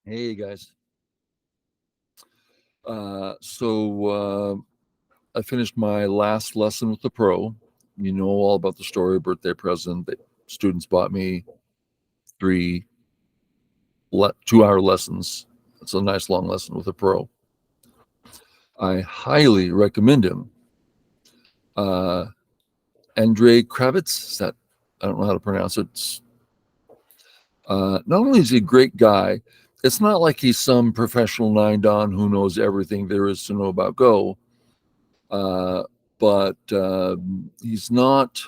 Hey guys. So I finished my last lesson with the pro. You know all about the story, birthday present that students bought me, 3 2-hour lessons. It's a nice long lesson with a pro. I highly recommend him. Uh, Andrei Kravitz, is that, I don't know how to pronounce it. Not only is he a great guy, it's not like he's some professional 9-dan who knows everything there is to know about Go. But he's not.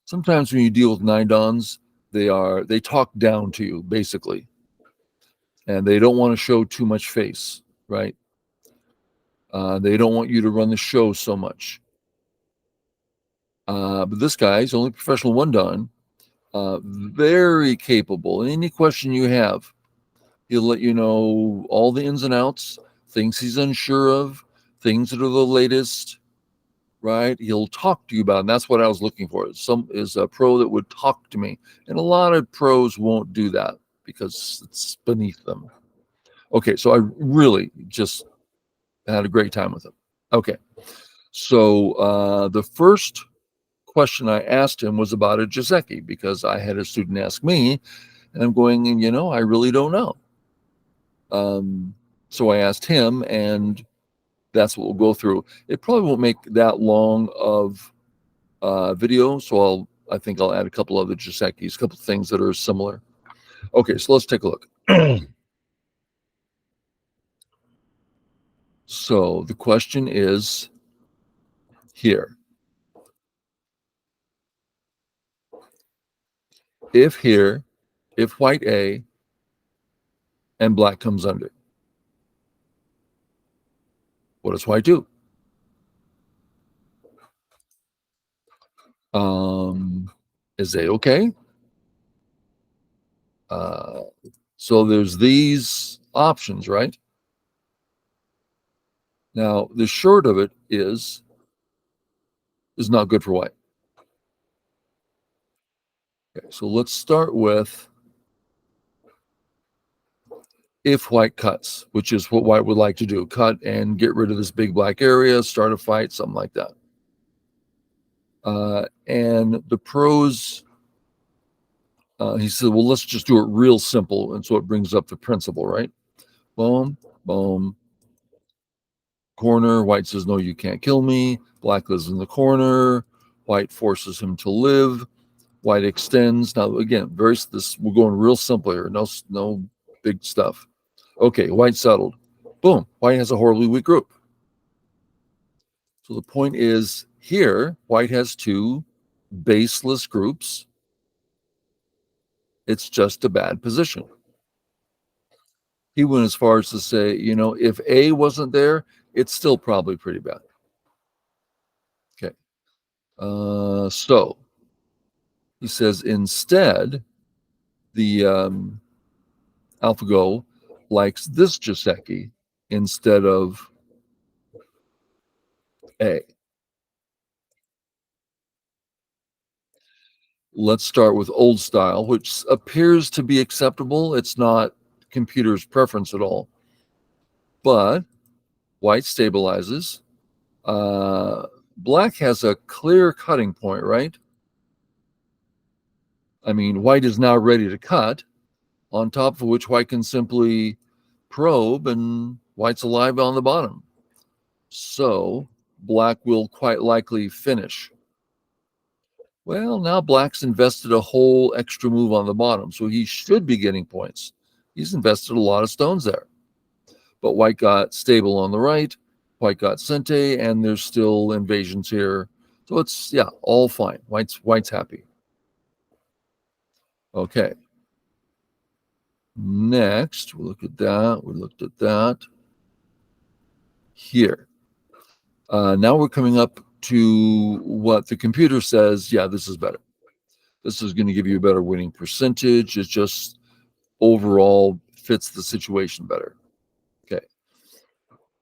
Sometimes when you deal with 9-dans, they talk down to you basically, and they don't want to show too much face, right? They don't want you to run the show so much. But this guy, he's only professional 1-dan, very capable. And any question you have, he'll let you know all the ins and outs, things he's unsure of, things that are the latest. Right? He'll talk to you about it. And that's what I was looking for. Is a pro that would talk to me. And a lot of pros won't do that because it's beneath them. Okay, so I really just had a great time with him. Okay. So the first question I asked him was about a Joseki because I had a student ask me, and I'm going, I really don't know. So I asked him, and that's what we'll go through. It probably won't make that long of video, so I think I'll add a couple of the Josekis, a couple of things that are similar. Okay, so let's take a look. So the question is here. If white A and black comes under, what does white do? Is A okay? So there's these options, right? Now, the short of it is not good for white. Okay, so let's start with if white cuts, which is what white would like to do, cut and get rid of this big black area, start a fight, something like that. And the pros, he said, well, let's just do it real simple. And so it brings up the principle, right? Boom, boom, corner. White says, no, you can't kill me. Black lives in the corner. White forces him to live. White extends. Now, again, we're going real simple here. No big stuff. Okay, white settled. Boom, white has a horribly weak group. So the point is here, white has 2 baseless groups. It's just a bad position. He went as far as to say, if A wasn't there, it's still probably pretty bad. Okay. So he says instead, the AlphaGo likes this Joseki instead of A. Let's start with old style, which appears to be acceptable. It's not computer's preference at all. But white stabilizes. Black has a clear cutting point, right? I mean, white is now ready to cut, on top of which white can simply probe, and white's alive on the bottom. So black will quite likely finish. Well, now black's invested a whole extra move on the bottom, so he should be getting points. He's invested a lot of stones there. But white got stable on the right, white got Sente, and there's still invasions here. So it's, all fine. White's happy. Okay. Next, we look at that. We looked at that. Here. Now we're coming up to what the computer says, this is better. This is going to give you a better winning percentage. It just overall fits the situation better. Okay.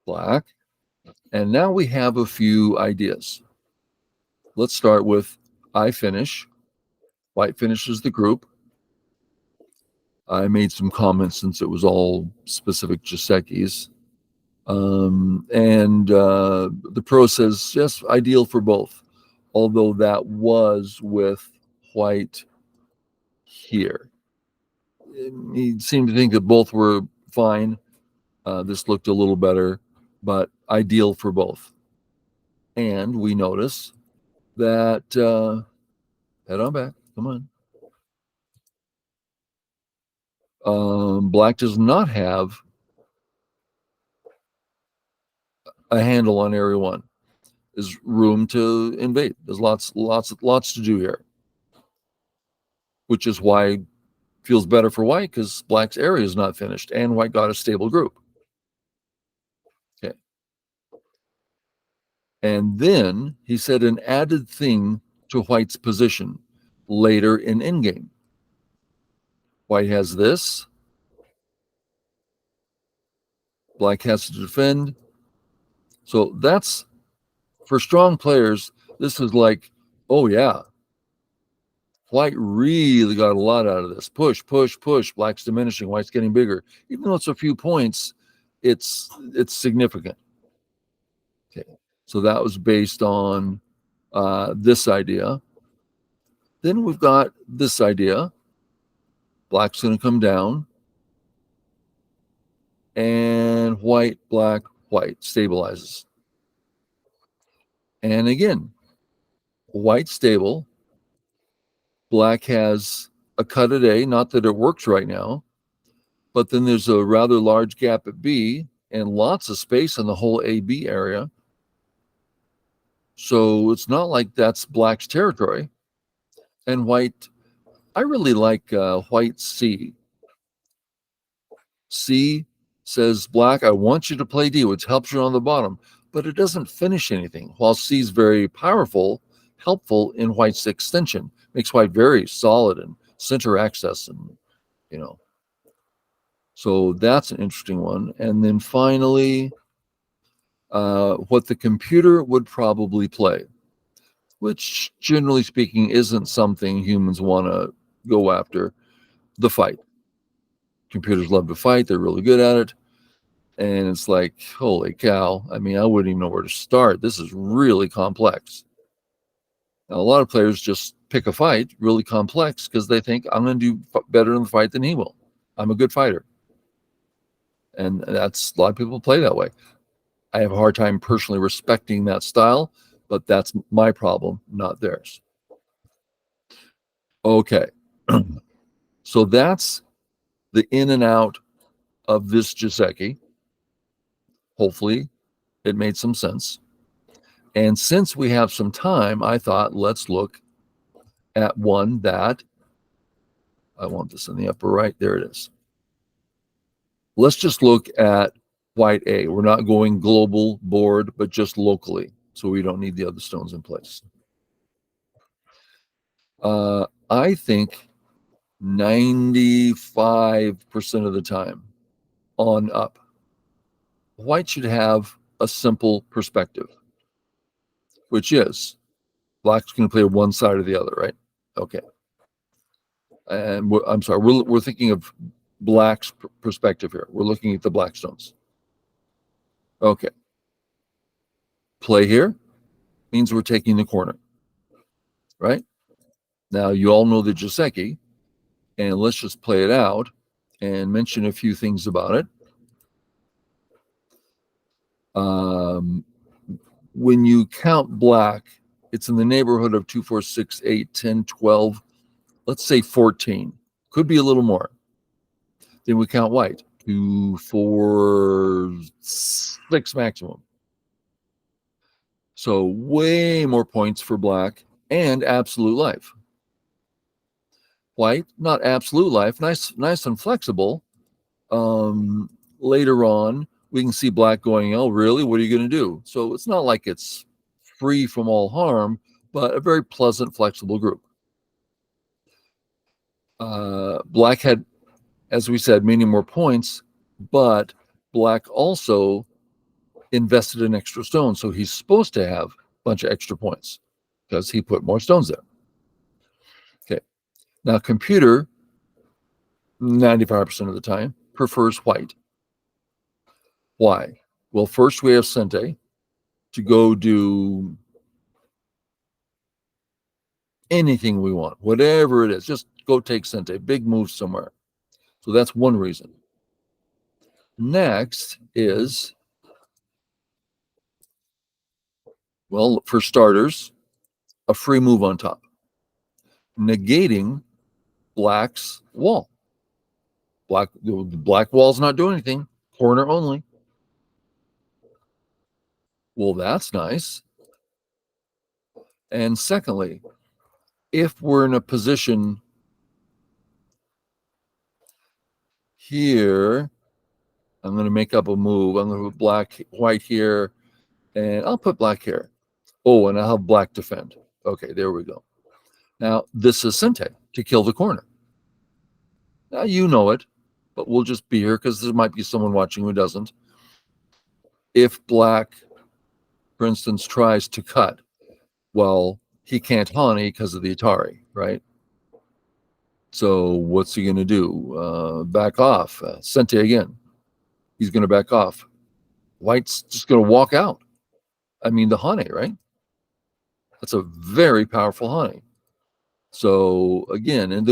Black. And now we have a few ideas. Let's start with I finish. White finishes the group. I made some comments since it was all specific Josekis. And the pro says, yes, ideal for both, although that was with white here. He seemed to think that both were fine. This looked a little better, but ideal for both. And we notice that, head on back, come on. Black does not have a handle on area one. There's room to invade. There's lots to do here, which is why it feels better for white, because black's area is not finished and white got a stable group. Okay. And then he said an added thing to white's position later in endgame. White has this. Black has to defend. So that's, for strong players, this is like, oh yeah, white really got a lot out of this. Push, push, push. Black's diminishing. White's getting bigger. Even though it's a few points, it's significant. Okay. So that was based on this idea. Then we've got this idea. Black's going to come down. And white, black, white stabilizes. And again, white stable. Black has a cut at A, not that it works right now, but then there's a rather large gap at B and lots of space in the whole AB area. So it's not like that's black's territory. And white, I really like white C. C says, black, I want you to play D, which helps you on the bottom, but it doesn't finish anything. While C is very powerful, helpful in white's extension, makes white very solid and center access, and so that's an interesting one. And then finally, what the computer would probably play, which generally speaking isn't something humans want to go after, the fight. Computers love to fight. They're really good at it. And it's like, holy cow. I mean, I wouldn't even know where to start. This is really complex. Now, a lot of players just pick a fight, really complex, because they think I'm going to do better in the fight than he will. I'm a good fighter. And that's, a lot of people play that way. I have a hard time personally respecting that style, but that's my problem, not theirs. Okay. So that's the in and out of this Joseki. Hopefully it made some sense. And since we have some time, I thought let's look at one that, I want this in the upper right, there it is. Let's just look at white A. We're not going global board, but just locally, so we don't need the other stones in place. I think 95% of the time on up, white should have a simple perspective, which is black's going to play one side or the other, right? Okay. And I'm sorry, we're thinking of black's perspective here. We're looking at the black stones. Okay. Play here means we're taking the corner, right? Now, you all know the Joseki, and let's just play it out and mention a few things about it. When you count black, it's in the neighborhood of 2, 4, 6, 8, 10, 12, let's say 14. Could be a little more. Then we count white, 2, 4, 6 maximum. So way more points for black and absolute life. White, not absolute life, nice and flexible. Later on, we can see black going, oh, really? What are you going to do? So it's not like it's free from all harm, but a very pleasant, flexible group. Black had, as we said, many more points, but black also invested in extra stones. So he's supposed to have a bunch of extra points because he put more stones there. Okay. Now, computer 95% of the time, prefers white. Why? Well, first we have Sente to go do anything we want, whatever it is, just go take Sente, big move somewhere. So that's one reason. Next is, well, for starters, a free move on top, negating black's wall. The black wall's not doing anything, corner only. Well, that's nice. And secondly, if we're in a position here, I'm going to make up a move. I'm going to put white here, and I'll put black here. Oh, and I'll have black defend. Okay, there we go. Now, this is Sente to kill the corner. Now, you know it, but we'll just be here because there might be someone watching who doesn't. If black, for instance, tries to cut, well, he can't honey because of the Atari, right? So what's he going to do? Back off. Sente again. He's going to back off. White's just going to walk out. I mean, the honey, right? That's a very powerful honey. So again, and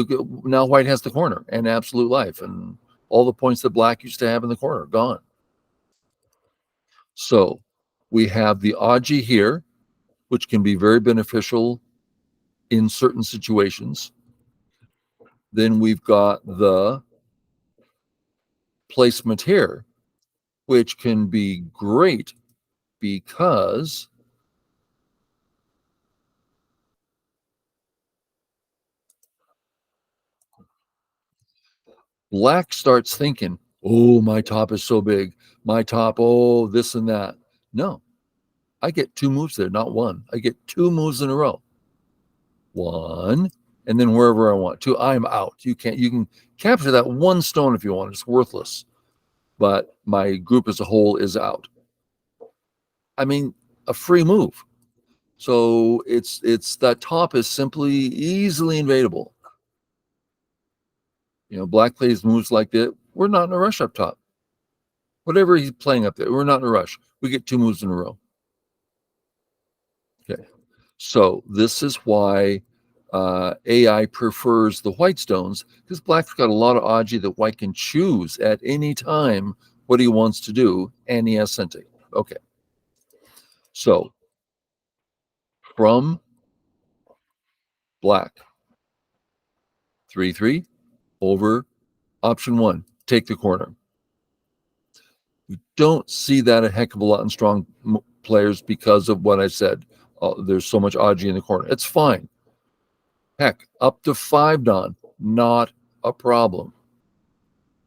now white has the corner and absolute life, and all the points that black used to have in the corner gone. So we have the Aji here, which can be very beneficial in certain situations. Then we've got the placement here, which can be great because black starts thinking, oh, my top is so big. My top, oh, this and that. No, I get two moves there, not one. I get two moves in a row. One, and then wherever I want. Two, I'm out. You can capture that one stone if you want. It's worthless. But my group as a whole is out. I mean, a free move. So it's that top is simply easily invadable. Black plays moves like that. We're not in a rush up top. Whatever he's playing up there, we're not in a rush. We get two moves in a row. Okay. So this is why AI prefers the white stones, because black's got a lot of Aji that white can choose at any time what he wants to do, and he has Sente. Okay. So from black, 3-3 over option 1, take the corner. We don't see that a heck of a lot in strong players because of what I said. There's so much Aji in the corner. It's fine. Heck, up to 5 Don, not a problem.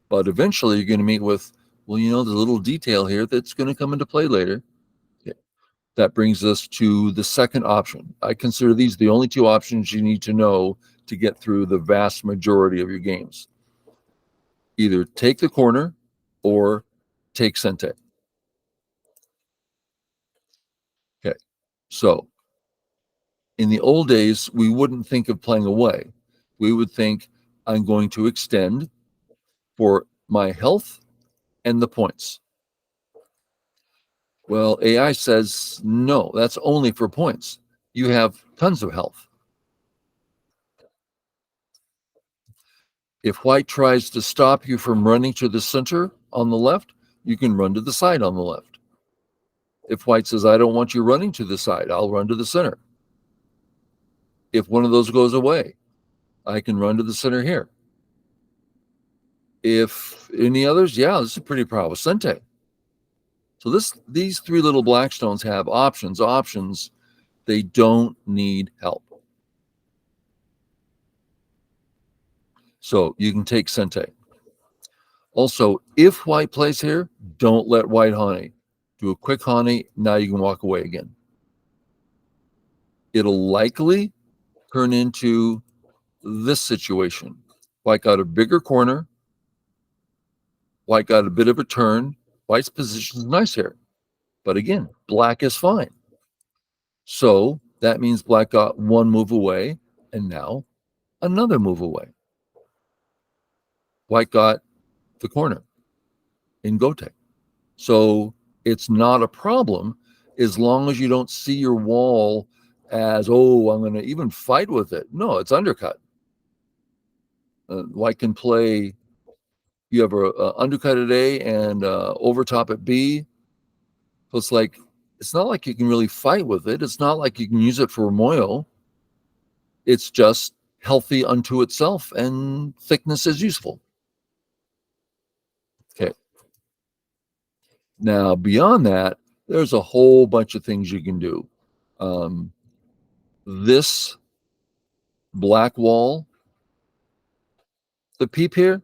But eventually you're going to meet with, well, the little detail here that's going to come into play later. Okay. That brings us to the second option. I consider these the only two options you need to know to get through the vast majority of your games. Either take the corner or take Sente. Okay, so in the old days, we wouldn't think of playing away. We would think, I'm going to extend for my health and the points. Well, AI says, no, that's only for points. You have tons of health. If white tries to stop you from running to the center on the left, you can run to the side on the left. If white says, I don't want you running to the side, I'll run to the center. If one of those goes away, I can run to the center here. If any others, yeah, this is pretty powerful. Sente. So these three little black stones have options. They don't need help. So you can take Sente. Also, if white plays here, don't let white honey. Do a quick honey, now you can walk away again. It'll likely turn into this situation. White got a bigger corner. White got a bit of a turn. White's position is nice here. But again, black is fine. So that means black got one move away, and now another move away. White got the corner in Gote. So it's not a problem as long as you don't see your wall as, oh, I'm going to even fight with it. No, it's undercut. White can play, you have a undercut at A and overtop at B. So it's like, it's not like you can really fight with it. It's not like you can use it for moil. It's just healthy unto itself, and thickness is useful. Okay. Now, beyond that, there's a whole bunch of things you can do. This black wall, the peep here,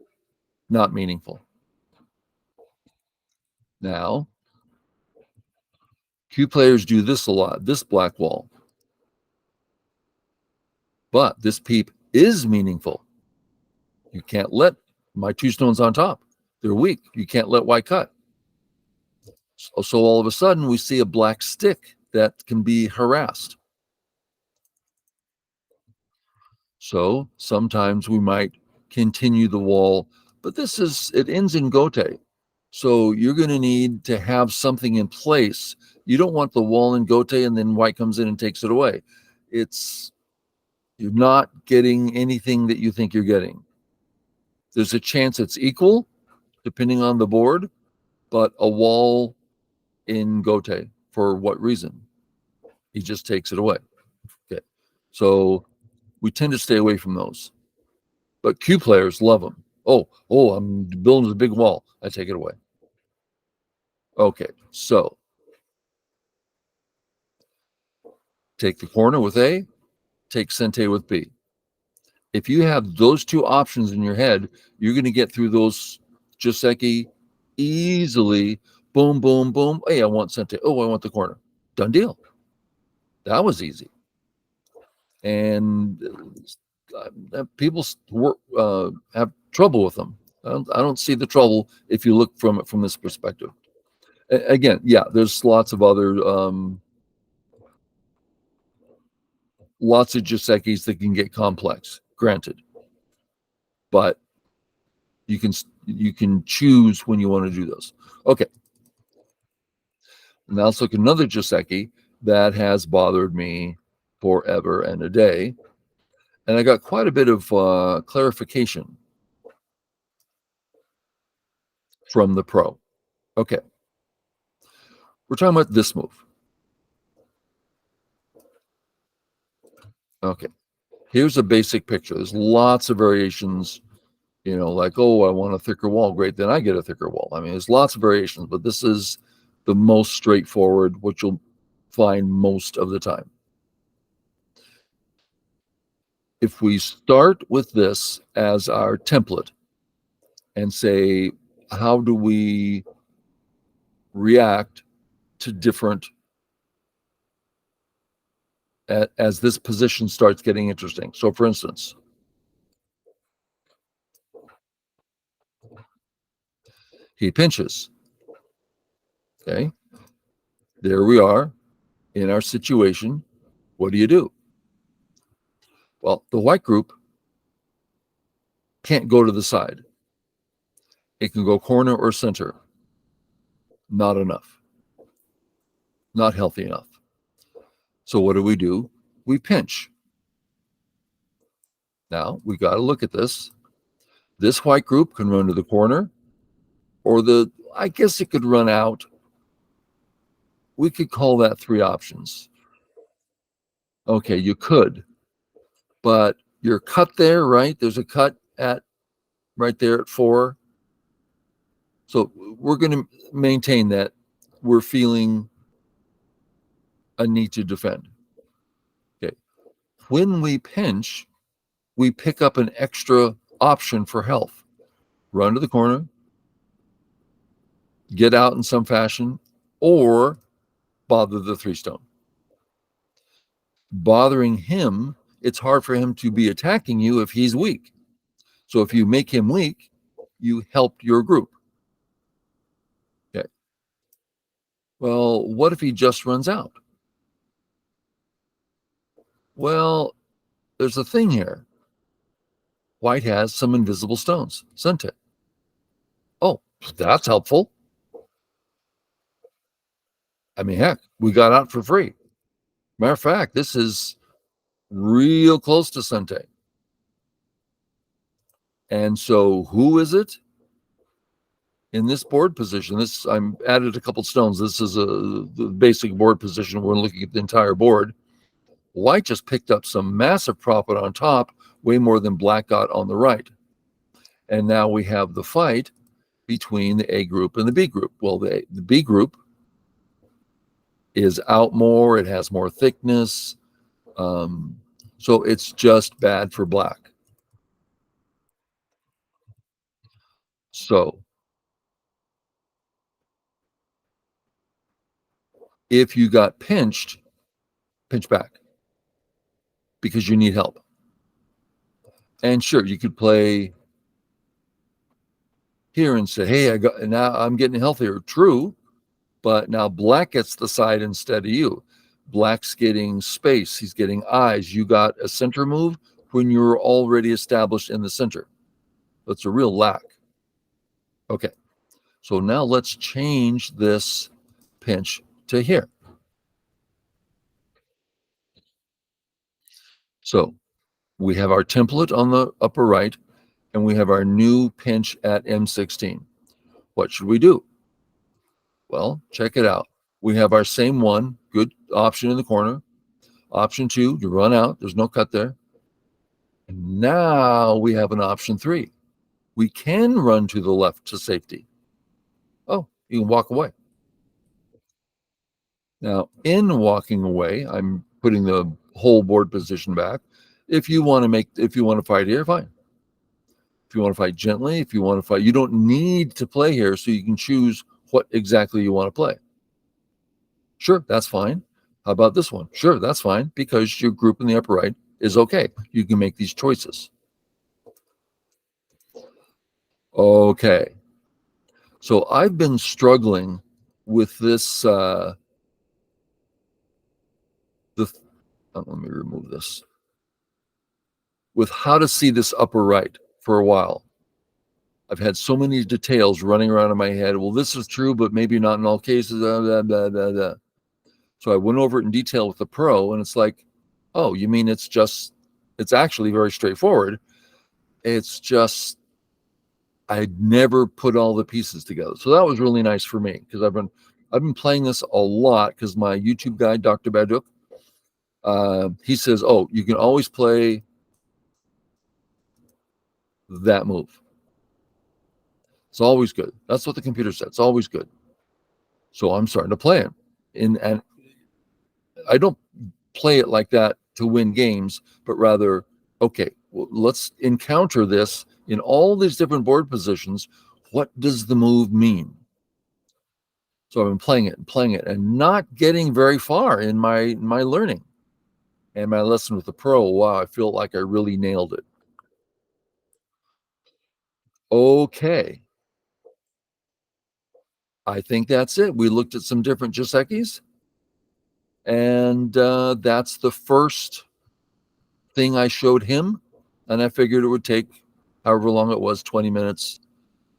not meaningful. Now, Q players do this a lot, this black wall. But this peep is meaningful. You can't let my two stones on top. They're weak. You can't let white cut. So all of a sudden, we see a black stick that can be harassed. So sometimes we might continue the wall, but it ends in Gote. So you're going to need to have something in place. You don't want the wall in Gote and then white comes in and takes it away. You're not getting anything that you think you're getting. There's a chance it's equal, depending on the board, but a wall in Gote, for what reason? He just takes it away. Okay. So we tend to stay away from those. But Q players love them. Oh, I'm building a big wall. I take it away. Okay, so take the corner with A, take Sente with B. If you have those two options in your head, you're going to get through those Joseki easily. Boom, boom, boom. Hey, I want Sente. Oh, I want the corner. Done deal. That was easy. And people have trouble with them. I don't see the trouble if you look from it from this perspective. Again, yeah, there's lots of other lots of Josekis that can get complex, granted, but you can choose when you want to do those. Okay, now let's look at another Joseki that has bothered me forever and a day, and I got quite a bit of clarification from the pro. Okay, we're talking about this move. Okay, here's a basic picture. There's lots of variations, like, oh, I want a thicker wall. Great, then I get a thicker wall. I mean, there's lots of variations, but this is the most straightforward, what you'll find most of the time. If we start with this as our template and say, how do we react to different as this position starts getting interesting? So for instance, he pinches. Okay, there we are in our situation. What do? Well, the white group can't go to the side. It can go corner or center. Not enough. Not healthy enough. So what do? We pinch. Now we got to look at this. This white group can run to the corner, or I guess it could run out. We could call that three options. Okay, you could, but you're cut there, right? There's a cut right there at 4. So we're going to maintain that we're feeling a need to defend. Okay. When we pinch, we pick up an extra option for health. Run to the corner, get out in some fashion, or bother the 3-stone. Bothering him, it's hard for him to be attacking you if he's weak. So if you make him weak, you help your group. Okay. Well, what if he just runs out? Well, there's a thing here. White has some invisible stones, Sente. Oh, that's helpful. I mean, heck, we got out for free. Matter of fact, this is real close to Sente. And so who is it in this board position? This I'm added a couple stones. This is the basic board position. We're looking at the entire board. White just picked up some massive profit on top, way more than black got on the right. And now we have the fight between the A group and the B group. Well, the B group is out more, it has more thickness. So it's just bad for black. So if you got pinched, pinch back because you need help. And sure, you could play here and say, hey, now I'm getting healthier. True, but now black gets the side instead of you. Black's getting space, he's getting eyes. You got a center move when you're already established in the center. That's a real lack. Okay, so now let's change this pinch to here. So we have our template on the upper right, and we have our new pinch at M16. What should we do? Well, check it out. We have our same one, good option in the corner. Option 2, you run out. There's no cut there. And now we have an option 3. We can run to the left to safety. Oh, you can walk away. Now, in walking away, I'm putting the whole board position back. If you want to fight here, fine. If you want to fight gently, if you want to fight, you don't need to play here, so you can choose what exactly you want to play. Sure, that's fine. How about this one? Sure, that's fine, because your group in the upper right is okay. You can make these choices. Okay. So I've been struggling with this. Let me remove this. With how to see this upper right for a while. I've had so many details running around in my head. Well, this is true, but maybe not in all cases. Blah, blah, blah, blah. So I went over it in detail with the pro, and it's like, oh, you mean it's actually very straightforward. It's just I never put all the pieces together. So that was really nice for me, because I've been playing this a lot, because my YouTube guy, Dr. Baduk, he says, oh, you can always play that move. It's always good. That's what the computer said. It's always good. So I'm starting to play it. And I don't play it like that to win games, but rather, okay, well, let's encounter this in all these different board positions. What does the move mean? So I've been playing it, and not getting very far in my learning. And my lesson with the pro, wow, I feel like I really nailed it. Okay, I think that's it. We looked at some different Josekis, and that's the first thing I showed him. And I figured it would take however long it was, 20 minutes,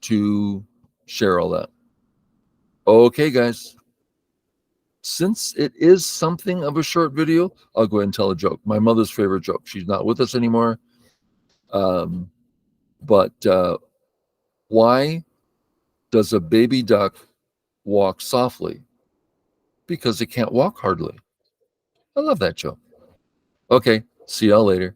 to share all that. Okay, guys. Since it is something of a short video, I'll go ahead and tell a joke. My mother's favorite joke. She's not with us anymore. But why does a baby duck walk softly? Because it can't walk hardly. I love that joke. Okay, see y'all later.